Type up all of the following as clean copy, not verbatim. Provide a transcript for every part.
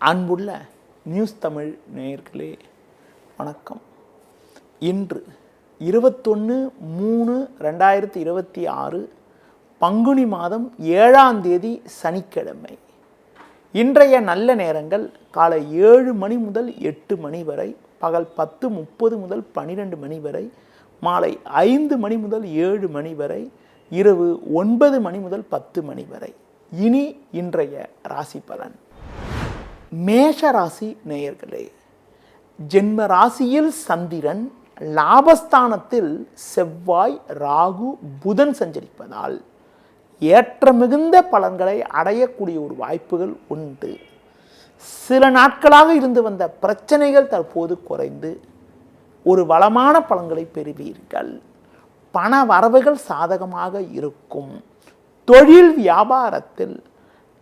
அன்புள்ள நியூஸ் தமிழ் நேயர்களே வணக்கம். இன்று 21/3/2026 பங்குனி மாதம் 7ஆம் தேதி சனிக்கிழமை. இன்றைய நல்ல நேரங்கள் காலை 7 மணி முதல் 8 மணி வரை, பகல் 10:30 முதல் 12 மணி வரை, மாலை 5 மணி முதல் 7 மணி வரை, இரவு 9 மணி முதல் 10 மணி வரை. இனி இன்றைய ராசி பலன். மேஷ ராசி நேயர்களே, ஜென்ம ராசியில் சந்திரன், லாபஸ்தானத்தில் செவ்வாய், ராகு, புதன் சஞ்சரிப்பதால் ஏற்ற மிகுந்த பலன்களை அடையக்கூடிய ஒரு வாய்ப்புகள் உண்டு. சில நாட்களாக இருந்து வந்த பிரச்சனைகள் தற்போது குறைந்து ஒரு வளமான பலன்களை பெறுவீர்கள். பண வரவுகள் சாதகமாக இருக்கும். தொழில் வியாபாரத்தில்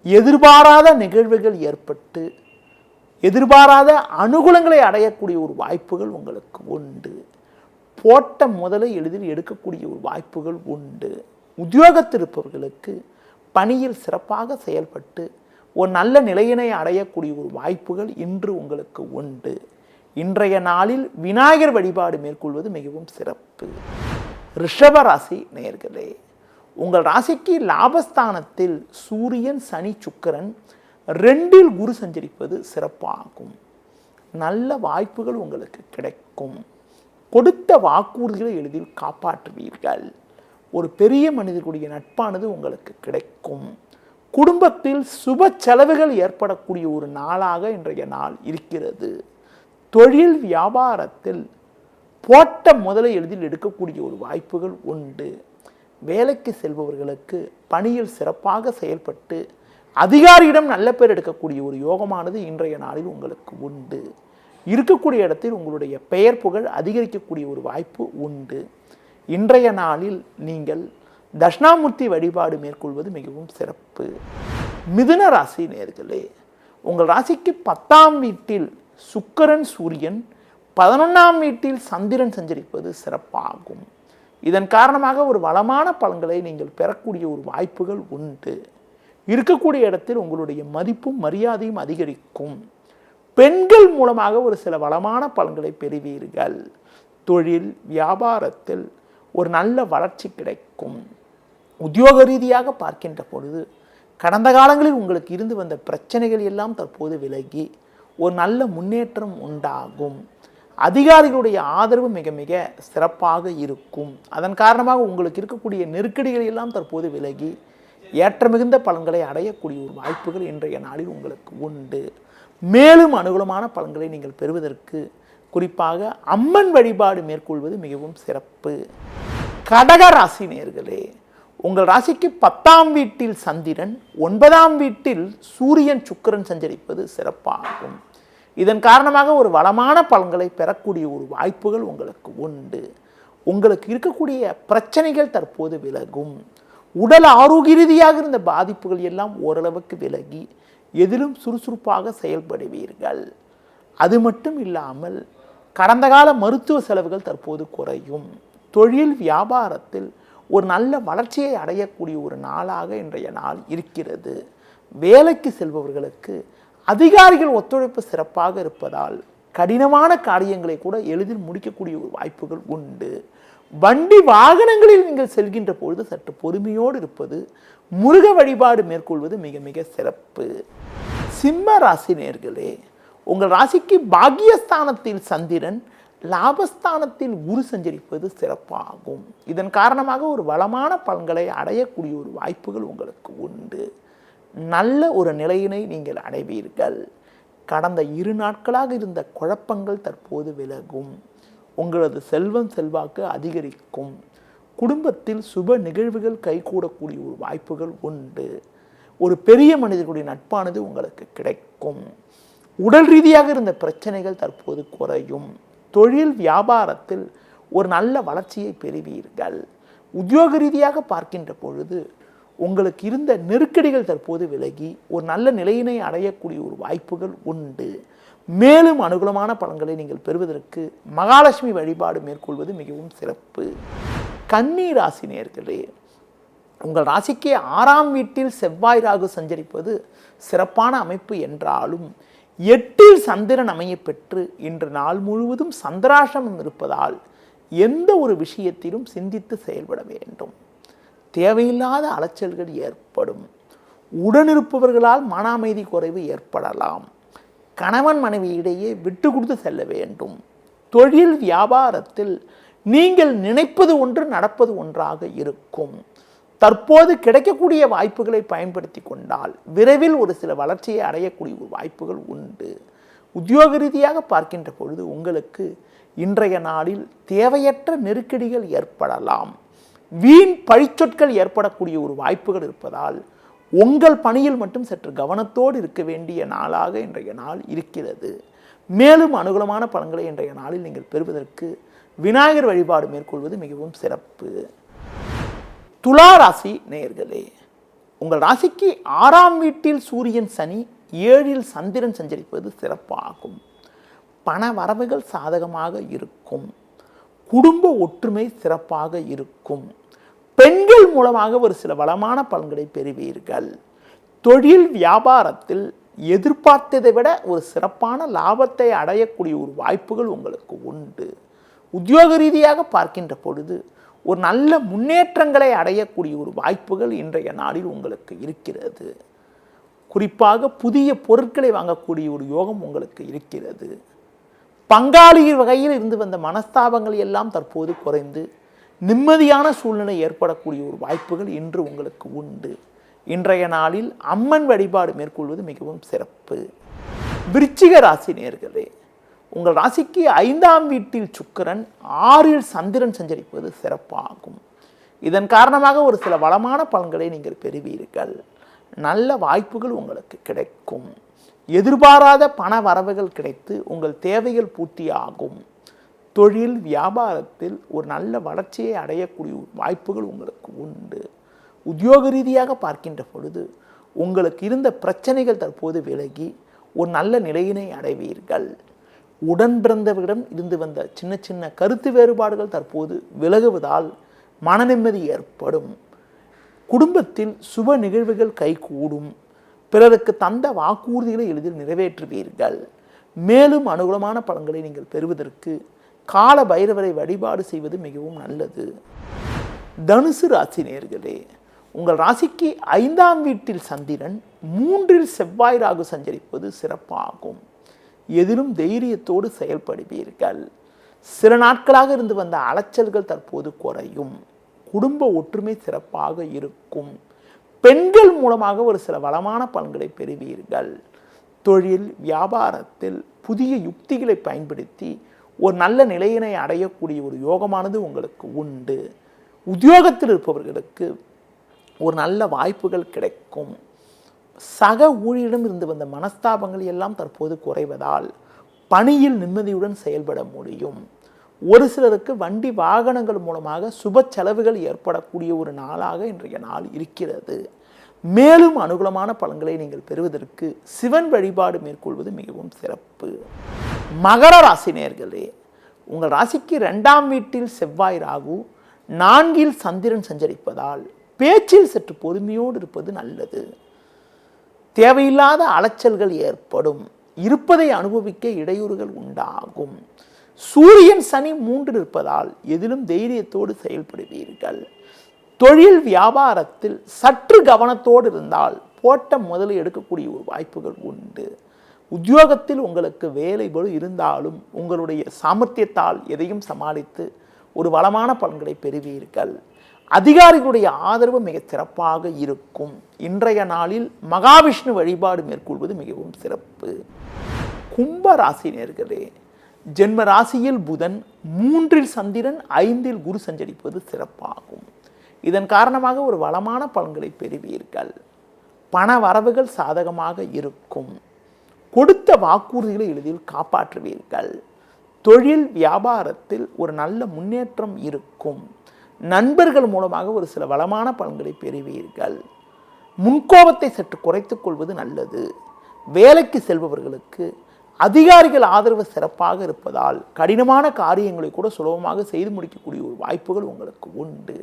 எதிர்பாராத நிகழ்வுகள் ஏற்பட்டு எதிர்பாராத அனுகூலங்களை அடையக்கூடிய ஒரு வாய்ப்புகள் உங்களுக்கு உண்டு. போட்ட முதலை எளிதில் எடுக்கக்கூடிய ஒரு வாய்ப்புகள் உண்டு. உத்தியோகத்தில் இருப்பவர்களுக்கு பணியில் சிறப்பாக செயல்பட்டு ஒரு நல்ல நிலையினை அடையக்கூடிய ஒரு வாய்ப்புகள் இன்று உங்களுக்கு உண்டு. இன்றைய நாளில் விநாயகர் வழிபாடு மேற்கொள்வது மிகவும் சிறப்பு. ரிஷப ராசி நேயர்களே, உங்கள் ராசிக்கு லாபஸ்தானத்தில் சூரியன், சனி, சுக்கிரன், 2இல் குரு சஞ்சரிப்பது சிறப்பாகும். நல்ல வாய்ப்புகள் உங்களுக்கு கிடைக்கும். கொடுத்த வாக்குறுதிகளை எளிதில் காப்பாற்றுவீர்கள். ஒரு பெரிய மனிதர்களுடைய நட்பானது உங்களுக்கு கிடைக்கும். குடும்பத்தில் சுப செலவுகள் ஏற்படக்கூடிய ஒரு நாளாக இன்றைய நாள் இருக்கிறது. தொழில் வியாபாரத்தில் போட்ட முதலை எளிதில் எடுக்கக்கூடிய ஒரு வாய்ப்புகள் உண்டு. வேலைக்கு செல்பவர்களுக்கு பணியில் சிறப்பாக செயல்பட்டு அதிகாரியிடம் நல்ல பேர் எடுக்கக்கூடிய ஒரு யோகமானது இன்றைய நாளில் உங்களுக்கு உண்டு. இருக்கக்கூடிய இடத்தில் உங்களுடைய பெயர் புகழ் அதிகரிக்கக்கூடிய ஒரு வாய்ப்பு உண்டு. இன்றைய நாளில் நீங்கள் தட்சிணாமூர்த்தி வழிபாடு மேற்கொள்வது மிகவும் சிறப்பு. மிதுன ராசி நேயர்களே, உங்கள் ராசிக்கு 10ஆம் வீட்டில் சுக்கிரன், சூரியன், 11ஆம் வீட்டில் சந்திரன் சஞ்சரிப்பது சிறப்பாகும். இதன் காரணமாக ஒரு வளமான பலன்களை நீங்கள் பெறக்கூடிய ஒரு வாய்ப்புகள் உண்டு. இருக்கக்கூடிய இடத்தில் உங்களுடைய மதிப்பும் மரியாதையும் அதிகரிக்கும். பெண்கள் மூலமாக ஒரு சில வளமான பலன்களை பெறுவீர்கள். தொழில் வியாபாரத்தில் ஒரு நல்ல வளர்ச்சி கிடைக்கும். உத்தியோக ரீதியாக பார்க்கின்ற பொழுது கடந்த காலங்களில் உங்களுக்கு இருந்து வந்த பிரச்சனைகள் எல்லாம் தற்போது விலகி ஒரு நல்ல முன்னேற்றம் உண்டாகும். அதிகாரிகளுடைய ஆதரவு மிக மிக சிறப்பாக இருக்கும். அதன் காரணமாக உங்களுக்கு இருக்கக்கூடிய நெருக்கடிகள் எல்லாம் தற்போது விலகி ஏற்ற மிகுந்த பலன்களை அடையக்கூடிய ஒரு வாய்ப்புகள் இன்றைய நாளில் உங்களுக்கு உண்டு. மேலும் அனுகூலமான பலன்களை நீங்கள் பெறுவதற்கு குறிப்பாக அம்மன் வழிபாடு மேற்கொள்வது மிகவும் சிறப்பு. கடக ராசி நேயர்களே, உங்கள் ராசிக்கு 10ஆம் வீட்டில் சந்திரன், 9ஆம் வீட்டில் சூரியன், சுக்கிரன் சஞ்சரிப்பது சிறப்பாகும். இதன் காரணமாக ஒரு வளமான பலன்களை பெறக்கூடிய ஒரு வாய்ப்புகள் உங்களுக்கு உண்டு. உங்களுக்கு இருக்கக்கூடிய பிரச்சனைகள் தற்போது விலகும். உடல் ஆரோக்கிய ரீதியாக இருந்த பாதிப்புகள் எல்லாம் ஓரளவுக்கு விலகி எதிலும் சுறுசுறுப்பாக செயல்படுவீர்கள். அது மட்டும் இல்லாமல் கடந்த கால மருத்துவ செலவுகள் தற்போது குறையும். தொழில் வியாபாரத்தில் ஒரு நல்ல வளர்ச்சியை அடையக்கூடிய ஒரு நாளாக இன்றைய நாள் இருக்கிறது. வேலைக்கு செல்பவர்களுக்கு அதிகாரிகள் ஒத்துழைப்பு சிறப்பாக இருப்பதால் கடினமான காரியங்களை கூட எளிதில் முடிக்கக்கூடிய ஒரு வாய்ப்புகள் உண்டு. வண்டி வாகனங்களில் நீங்கள் செல்கின்ற பொழுது சற்று பொறுமையோடு இருப்பது, முருக வழிபாடு மேற்கொள்வது மிக மிக சிறப்பு. சிம்ம ராசி நேயர்களே, உங்கள் ராசிக்கு பாக்கியஸ்தானத்தில் சந்திரன், லாபஸ்தானத்தில் குரு சஞ்சரிப்பது சிறப்பாகும். இதன் காரணமாக ஒரு வளமான பலன்களை அடையக்கூடிய ஒரு வாய்ப்புகள் உங்களுக்கு உண்டு. நல்ல ஒரு நிலையினை நீங்கள் அடைவீர்கள். கடந்த 2 நாட்களாக இருந்த குழப்பங்கள் தற்போது விலகும். உங்களது செல்வம் செல்வாக்கு அதிகரிக்கும். குடும்பத்தில் சுப நிகழ்வுகள் கைகூடக்கூடிய ஒரு வாய்ப்புகள் உண்டு. ஒரு பெரிய மனிதர்களுடைய நட்பானது உங்களுக்கு கிடைக்கும். உடல் ரீதியாக இருந்த பிரச்சனைகள் தற்போது குறையும். தொழில் வியாபாரத்தில் ஒரு நல்ல வளர்ச்சியை பெறுவீர்கள். உத்தியோக ரீதியாக பார்க்கின்ற பொழுது உங்களுக்கு இருந்த நெருக்கடிகள் தற்போது விலகி ஒரு நல்ல நிலையினை அடையக்கூடிய ஒரு வாய்ப்புகள் உண்டு. மேலும் அனுகூலமான பலன்களை நீங்கள் பெறுவதற்கு மகாலட்சுமி வழிபாடு மேற்கொள்வது மிகவும் சிறப்பு. கன்னி ராசி நேயர்களே, உங்கள் ராசிக்கு 6ஆம் வீட்டில் செவ்வாய், ராகு சஞ்சரிப்பது சிறப்பான அமைப்பு என்றாலும் 8ல் சந்திரன் அமைய பெற்று இன்று நாள் முழுவதும் சந்திராசிரமம் இருப்பதால் எந்த ஒரு விஷயத்திலும் சிந்தித்து செயல்பட வேண்டும். தேவையில்லாத அலைச்சல்கள் ஏற்படும். உடனிருப்பவர்களால் மன அமைதி குறைவு ஏற்படலாம். கணவன் மனைவி இடையே விட்டு கொடுத்து செல்ல வேண்டும். தொழில் வியாபாரத்தில் நீங்கள் நினைப்பது ஒன்று நடப்பது ஒன்றாக இருக்கும். தற்போது கிடைக்கக்கூடிய வாய்ப்புகளை பயன்படுத்தி கொண்டால் விரைவில் ஒரு சில வளர்ச்சியை அடையக்கூடிய ஒரு வாய்ப்புகள் உண்டு. உத்தியோக ரீதியாக பார்க்கின்ற பொழுது உங்களுக்கு இன்றைய நாளில் தேவையற்ற நெருக்கடிகள் ஏற்படலாம். வீண் பழிச்சொற்கள் ஏற்படக்கூடிய ஒரு வாய்ப்புகள் இருப்பதால் உங்கள் பணியில் மட்டும் சற்று கவனத்தோடு இருக்க வேண்டிய நாளாக இன்றைய நாள் இருக்கிறது. மேலும் அனுகூலமான பலன்களை இன்றைய நாளில் நீங்கள் பெறுவதற்கு விநாயகர் வழிபாடு மேற்கொள்வது மிகவும் சிறப்பு. துலா ராசி நேயர்களே, உங்கள் ராசிக்கு 6ஆம் வீட்டில் சூரியன் சனி, 7ல் சந்திரன் சஞ்சரிப்பது சிறப்பாகும். பண வரவுகள் சாதகமாக இருக்கும். குடும்ப ஒற்றுமை சிறப்பாக இருக்கும். பெண்கள் மூலமாக ஒரு சில வளமான பலன்களை பெறுவீர்கள். தொழில் வியாபாரத்தில் எதிர்பார்த்ததை விட ஒரு சிறப்பான லாபத்தை அடையக்கூடிய ஒரு வாய்ப்புகள் உங்களுக்கு உண்டு. உத்தியோக ரீதியாக பார்க்கின்ற பொழுது ஒரு நல்ல முன்னேற்றங்களை அடையக்கூடிய ஒரு வாய்ப்புகள் இன்றைய நாளில் உங்களுக்கு இருக்கிறது. குறிப்பாக புதிய பொருட்களை வாங்கக்கூடிய ஒரு யோகம் உங்களுக்கு இருக்கிறது. பங்காளி வகையில் இருந்து வந்த மனஸ்தாபங்கள் எல்லாம் தற்போது குறைந்து நிம்மதியான சூழ்நிலை ஏற்படக்கூடிய ஒரு வாய்ப்புகள் இன்று உங்களுக்கு உண்டு. இன்றைய நாளில் அம்மன் வழிபாடு மேற்கொள்வது மிகவும் சிறப்பு. விருச்சிக ராசி நேயர்களே, உங்கள் ராசிக்கு 5ஆம் வீட்டில் சுக்கிரன், 6ல் சந்திரன் சஞ்சரிப்பது சிறப்பாகும். இதன் காரணமாக ஒரு சில வளமான பலன்களை நீங்கள் பெறுவீர்கள். நல்ல வாய்ப்புகள் உங்களுக்கு கிடைக்கும். எதிர்பாராத பண வரவுகள் கிடைத்து உங்கள் தேவைகள் பூர்த்தியாகும். தொழில் வியாபாரத்தில் ஒரு நல்ல வளர்ச்சியை அடையக்கூடிய வாய்ப்புகள் உங்களுக்கு உண்டு. உத்தியோக ரீதியாக பார்க்கின்ற பொழுது உங்களுக்கு இருந்த பிரச்சனைகள் தற்போது விலகி ஒரு நல்ல நிலையினை அடைவீர்கள். உடன் பிறந்தவரிடம் இருந்து வந்த சின்ன சின்ன கருத்து வேறுபாடுகள் தற்போது விலகுவதால் மன நிம்மதி ஏற்படும். குடும்பத்தில் சுப நிகழ்வுகள் கைகூடும். பிறருக்கு தந்த வாக்குறுதிகளை எளிதில் நிறைவேற்றுவீர்கள். மேலும் அனுகூலமான பலன்களை நீங்கள் பெறுவதற்கு கால பைரவரை வழிபாடு செய்வது மிகவும் நல்லது. தனுசு ராசி நேயர்களே, உங்கள் ராசிக்கு 5ஆம் வீட்டில் சந்திரன், 3ல் செவ்வாய் ராகு சஞ்சரிப்பது சிறப்பாகும். எதிலும் தைரியத்தோடு செயல்படுவீர்கள். சில நாட்களாக இருந்து வந்த அலைச்சல்கள் தற்போது குறையும். குடும்ப ஒற்றுமை சிறப்பாக இருக்கும். பெண்கள் மூலமாக ஒரு சில வளமான பலன்களை பெறுவீர்கள். தொழில் வியாபாரத்தில் புதிய யுக்திகளை பயன்படுத்தி ஒரு நல்ல நிலையினை அடையக்கூடிய ஒரு யோகமானது உங்களுக்கு உண்டு. உத்தியோகத்தில் இருப்பவர்களுக்கு ஒரு நல்ல வாய்ப்புகள் கிடைக்கும். சக ஊழியரிடம் இருந்து வந்த மனஸ்தாபங்கள் எல்லாம் தற்போது குறைவதால் பணியில் நிம்மதியுடன் செயல்பட முடியும். ஒரு சிலருக்கு வண்டி வாகனங்கள் மூலமாக சுப செலவுகள் ஏற்படக்கூடிய ஒரு நாளாக இன்றைய நாள் இருக்கிறது. மேலும் அனுகூலமான பலன்களை நீங்கள் பெறுவதற்கு சிவன் வழிபாடு மேற்கொள்வது மிகவும் சிறப்பு. மகர ராசி நேயர்களே, உங்கள் ராசிக்கு 2ஆம் வீட்டில் செவ்வாய் ராகு, 4ல் சந்திரன் சஞ்சரிப்பதால் பேச்சில் சற்று பொறுமையோடு இருப்பது நல்லது. தேவையில்லாத அலைச்சல்கள் ஏற்படும். இருப்பதை அனுபவிக்க இடையூறுகள் உண்டாகும். சூரியன் சனி 3ல் இருப்பதால் எதிலும் தைரியத்தோடு செயல்படுவீர்கள். தொழில் வியாபாரத்தில் சற்று கவனத்தோடு இருந்தால் போட்ட முதலை எடுக்கக்கூடிய ஒரு வாய்ப்புகள் உண்டு. உத்தியோகத்தில் உங்களுக்கு வேலை பளு இருந்தாலும் உங்களுடைய சாமர்த்தியத்தால் எதையும் சமாளித்து ஒரு வளமான பலன்களை பெறுவீர்கள். அதிகாரிகளுடைய ஆதரவு மிக சிறப்பாக இருக்கும். இன்றைய நாளில் மகாவிஷ்ணு வழிபாடு மேற்கொள்வது மிகவும் சிறப்பு. கும்ப ராசி நேயர்களே, ஜென்ம ராசியில் புதன், 3ல் சந்திரன், 5ல் குரு சஞ்சரிப்பது சிறப்பாகும். இதன் காரணமாக ஒரு வளமான பலன்களை பெறுவீர்கள். பண வரவுகள் சாதகமாக இருக்கும். கொடுத்த வாக்குறுதிகளை எளிதில் காப்பாற்றுவீர்கள். தொழில் வியாபாரத்தில் ஒரு நல்ல முன்னேற்றம் இருக்கும். நண்பர்கள் மூலமாக ஒரு சில வளமான பலன்களை பெறுவீர்கள். முன்கோபத்தை சற்று குறைத்துக் கொள்வது நல்லது. வேலைக்கு செல்பவர்களுக்கு அதிகாரிகள் ஆதரவு சிறப்பாக இருப்பதால் கடினமான காரியங்களை கூட சுலபமாக செய்து முடிக்கக்கூடிய ஒரு வாய்ப்புகள் உங்களுக்கு உண்டு.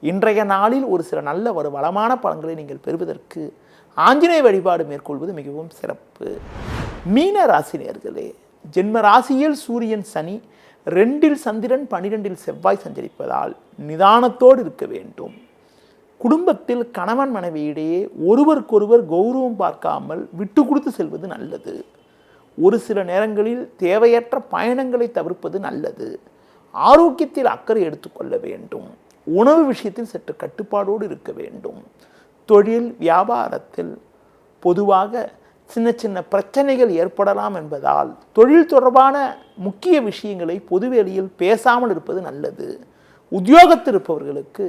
இன்றைய நாளில் ஒரு சில நல்ல ஒரு வளமான பலன்களை நீங்கள் பெறுவதற்கு ஆஞ்சநேய வழிபாடு மேற்கொள்வது மிகவும் சிறப்பு. மீன ராசி நேயர்களே, ஜென்ம ராசியில் சூரியன் சனி, 2இல் சந்திரன் 12இல் செவ்வாய் சஞ்சரிப்பதால் நிதானத்தோடு இருக்க வேண்டும். குடும்பத்தில் கணவன் மனைவியிடையே ஒருவருக்கொருவர் கௌரவம் பார்க்காமல் விட்டு கொடுத்து செல்வது நல்லது. ஒரு சில நேரங்களில் தேவையற்ற பயணங்களை தவிர்ப்பது நல்லது. ஆரோக்கியத்தில் அக்கறை எடுத்துக்கொள்ள வேண்டும். உணவு விஷயத்தில் சற்று கட்டுப்பாடோடு இருக்க வேண்டும். தொழில் வியாபாரத்தில் பொதுவாக சின்ன சின்ன பிரச்சனைகள் ஏற்படலாம் என்பதால் தொழில் தொடர்பான முக்கிய விஷயங்களை பொதுவெளியில் பேசாமல் இருப்பது நல்லது. உத்தியோகத்தில் இருப்பவர்களுக்கு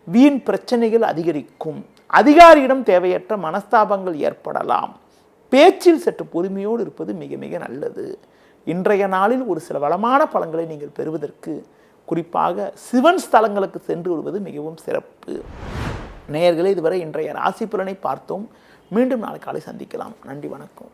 வீண் பிரச்சனைகள் அதிகரிக்கும். அதிகாரியிடம் தேவையற்ற மனஸ்தாபங்கள் ஏற்படலாம். பேச்சில் சற்று பொறுமையோடு இருப்பது மிக மிக நல்லது. இன்றைய நாளில் ஒரு சில வளமான பலன்களை நீங்கள் பெறுவதற்கு குறிப்பாக சிவன் ஸ்தலங்களுக்கு சென்று வருவது மிகவும் சிறப்பு. நேயர்களே, இதுவரை இன்றைய ராசி பலனை பார்த்தோம். மீண்டும் நாளை காலை சந்திக்கலாம். நன்றி, வணக்கம்.